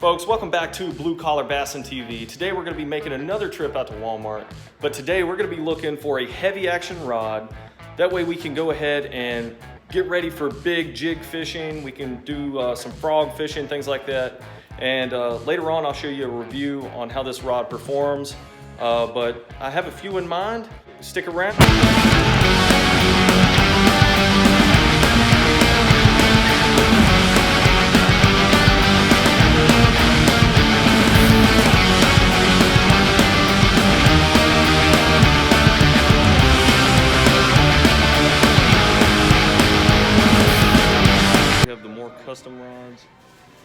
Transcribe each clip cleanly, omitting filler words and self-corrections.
Folks, welcome back to Blue Collar Bassin TV. Today we're going to be making another trip out to Walmart, but today we're going to be looking for a heavy action rod. That way we can go ahead and get ready for big jig fishing. We can do some frog fishing, things like that. And later on I'll show you a review on how this rod performs. But I have a few in mind. Stick around. Custom rods,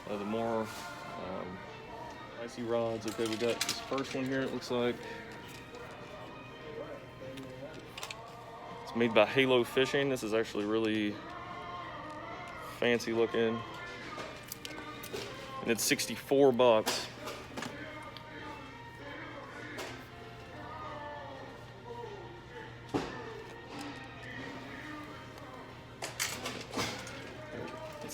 the more icy rods. Okay, we got this first one here. It looks like it's made by Halo Fishing. This is actually really fancy looking, and it's 64 bucks.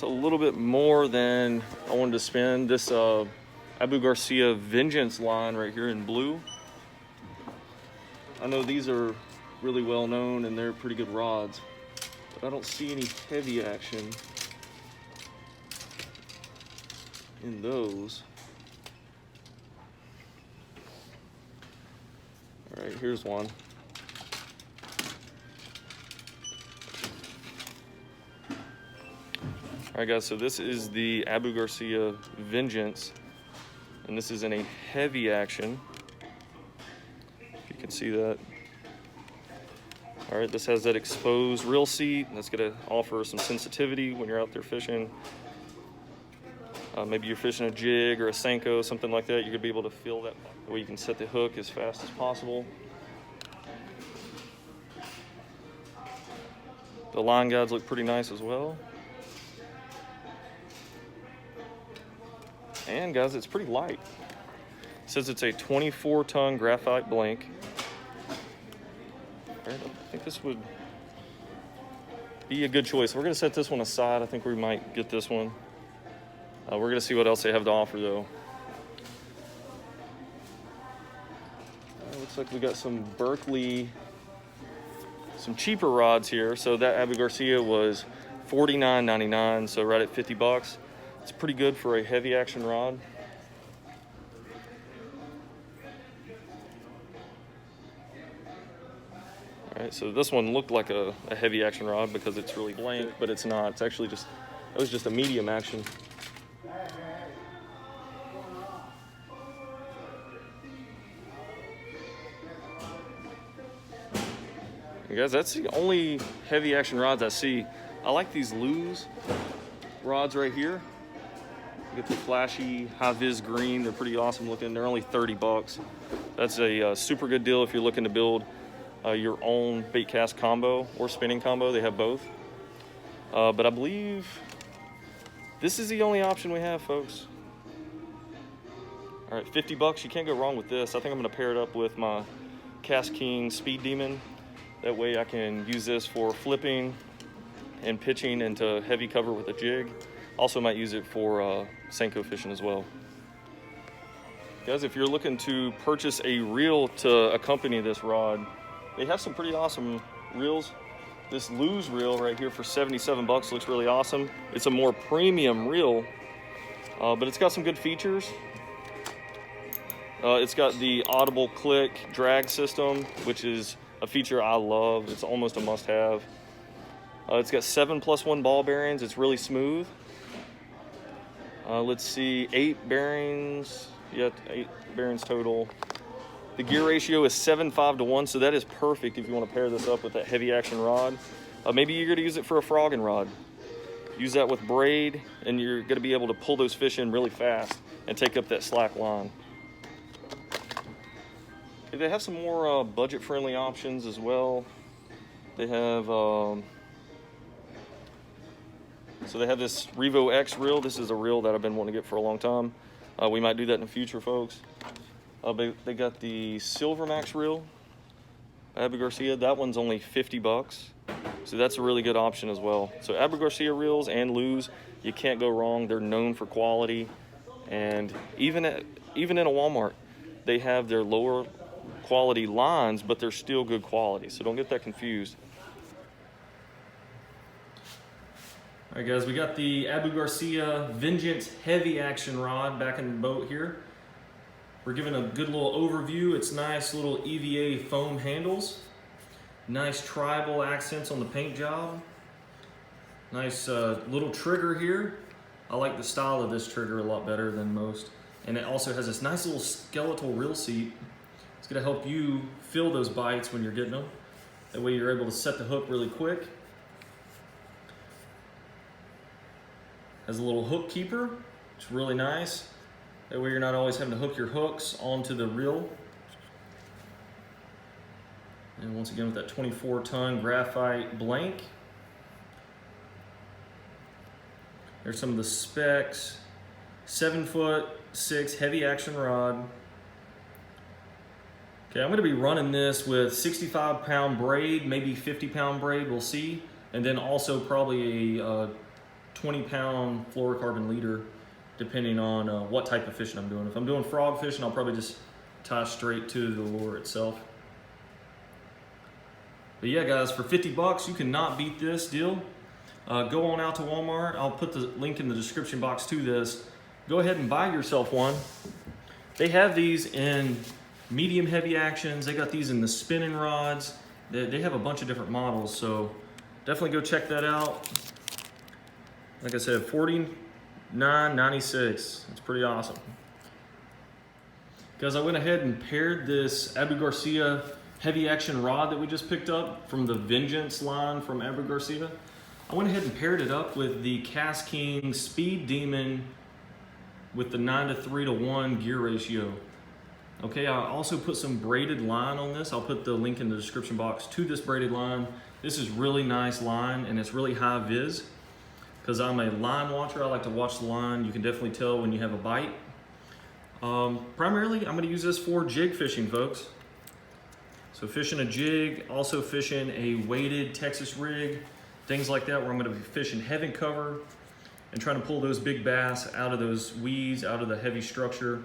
A little bit more than I wanted to spend. This Abu Garcia Vengeance line right here in blue. I know these are really well known and they're pretty good rods, but I don't see any heavy action in those. All right, here's one. All right, guys, so this is the Abu Garcia Vengeance, and this is in a heavy action, if you can see that. All right, this has that exposed reel seat. That's gonna offer some sensitivity when you're out there fishing. Maybe you're fishing a jig or a Senko, something like that. You're gonna be able to feel that way. You can set the hook as fast as possible. The line guides look pretty nice as well. And guys, it's pretty light. It says it's a 24-ton graphite blank. All right, I think this would be a good choice. We're gonna set this one aside. I think we might get this one. We're gonna see what else they have to offer though. Looks like we got some Berkeley, some cheaper rods here. So that Abu Garcia was $49.99, so right at 50 bucks. It's pretty good for a heavy action rod. All right, so this one looked like a heavy action rod because it's really blank, but it's not. It's actually just, it was just a medium action. And guys, that's the only heavy action rods I see. I like these Lew's rods right here. You get the flashy high-vis green. They're pretty awesome looking. They're only 30 bucks. That's a super good deal if you're looking to build your own bait cast combo or spinning combo. They have both. But I believe this is the only option we have, folks. All right, 50 bucks. You can't go wrong with this. I think I'm gonna pair it up with my Cast King Speed Demon. That way I can use this for flipping and pitching into heavy cover with a jig. Also might use it for Senko fishing as well. Guys, if you're looking to purchase a reel to accompany this rod, they have some pretty awesome reels. This Lew's reel right here for 77 bucks looks really awesome. It's a more premium reel, but it's got some good features. It's got the audible click drag system, which is a feature I love. It's almost a must-have. It's got 7+1 ball bearings. It's really smooth. Let's see, 8 bearings. Yeah, 8 bearings total. The gear ratio is 7:5 to 1, so that is perfect if you want to pair this up with that heavy action rod. Maybe you're going to use it for a frogging rod. Use that with braid, and you're going to be able to pull those fish in really fast and take up that slack line. Okay, they have some more budget-friendly options as well. They have so they have this Revo X reel. This is a reel that I've been wanting to get for a long time. We might do that in the future, folks. They got the Silver Max reel, Abu Garcia. That one's only 50 bucks. So that's a really good option as well. So Abu Garcia reels and Lew's, you can't go wrong. They're known for quality, And even in a Walmart, they have their lower quality lines, but they're still good quality. So don't get that confused. All right, guys, we got the Abu Garcia Vengeance heavy action rod back in the boat here. We're giving a good little overview. It's nice little EVA foam handles. Nice tribal accents on the paint job. Nice little trigger here. I like the style of this trigger a lot better than most. And it also has this nice little skeletal reel seat. It's gonna help you feel those bites when you're getting them. That way you're able to set the hook really quick. Has a little hook keeper, it's really nice. That way you're not always having to hook your hooks onto the reel. And once again with that 24-ton graphite blank. There's some of the specs. 7'6" heavy action rod. Okay, I'm gonna be running this with 65-pound braid, maybe 50-pound braid, we'll see. And then also probably a 20-pound fluorocarbon leader, depending on what type of fishing I'm doing. If I'm doing frog fishing, I'll probably just tie straight to the lure itself. But yeah, guys, for 50 bucks, you cannot beat this deal. Go on out to Walmart. I'll put the link in the description box to this. Go ahead and buy yourself one. They have these in medium heavy actions. They got these in the spinning rods. They have a bunch of different models, so definitely go check that out. Like I said, $49.96. It's pretty awesome. Guys, I went ahead and paired this Abu Garcia heavy action rod that we just picked up from the Vengeance line from Abu Garcia. I went ahead and paired it up with the Cast King Speed Demon with the 9:3:1 gear ratio. Okay, I also put some braided line on this. I'll put the link in the description box to this braided line. This is really nice line and it's really high vis. Because I'm a line watcher, I like to watch the line. You can definitely tell when you have a bite. Primarily, I'm gonna use this for jig fishing, folks. So fishing a jig, also fishing a weighted Texas rig, things like that, where I'm gonna be fishing heavy cover and trying to pull those big bass out of those weeds, out of the heavy structure.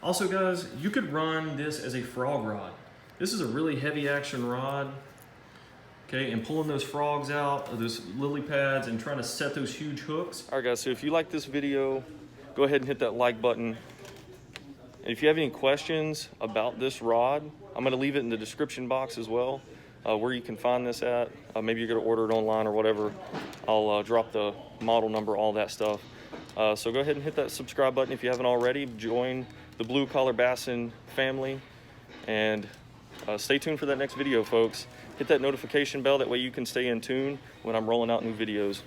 Also, guys, you could run this as a frog rod. This is a really heavy action rod. Okay, and pulling those frogs out of those lily pads and trying to set those huge hooks. All right, guys, so if you like this video, go ahead and hit that like button. And if you have any questions about this rod, I'm gonna leave it in the description box as well, where you can find this at. Maybe you're gonna order it online or whatever. I'll drop the model number, all that stuff. So go ahead and hit that subscribe button if you haven't already. Join the Blue Collar Bassin family. And stay tuned for that next video, folks. Hit that notification bell, that way you can stay in tune when I'm rolling out new videos.